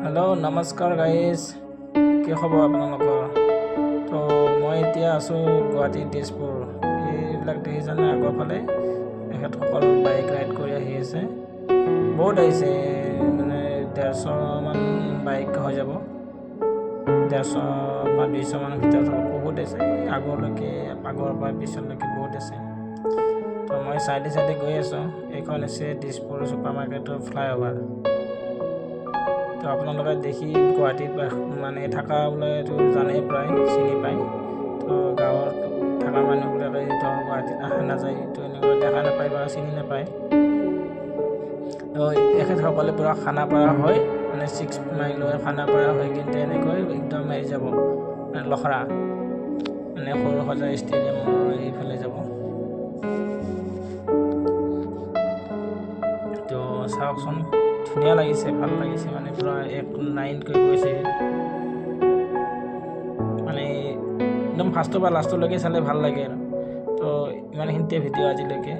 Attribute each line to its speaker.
Speaker 1: Hello' নমস্কাৰ guys, কি খবৰ আপোনালোকৰ? তো মই এতিয়া আছোঁ গুৱাহাটী তেজপুৰ। এইবিলাক দেখিছেনে আগৰ ফালে এখেতসকল বাইক ৰাইড কৰি আহি আছে। বহুত আহিছে, মানে 150মান বাইক হৈ যাব, 150 বা 200 মানৰ ভিতৰত হ'ব। বহুত আছে, আগৰ পৰা পিছলৈকে বহুত আছে। তো মই চাইডে গৈ আছোঁ। এইখন হৈছে দিছপুৰ ছুপাৰ মাৰ্কেটৰ ফ্লাইঅভাৰ। তো আপোনালোকে দেখি গুৱাহাটীত মানে থকা বোলেতো জানেই, প্ৰায় চিনি পায়। তো গাঁৱত থকা মানুহবিলাকে ধৰ গুৱাহাটীত অহা নাযায়, তো এনেকুৱা দেখা নাপায় বা চিনি নাপায়। তো এখেতসকলে পূৰা খানাপাৰা হৈ মানে 6 মাইল হৈ খানাপাৰা হৈ কিন্তু এনেকৈ একদম হেৰি যাব, মানে লখৰা, মানে সৰু সজাই ষ্টেডিয়ামৰ এইফালে যাব। তো চাওকচোন, ধুনীয়া লাগিছে, ভাল লাগিছে, মানে পূৰা এক লাইনকৈ গৈছে। মানে একদম ফাৰ্ষ্টৰ পৰা লাষ্টলৈকে চালে ভাল লাগে আৰু। তো ইমানখিনিতে ভিডিঅ' আজিলৈকে।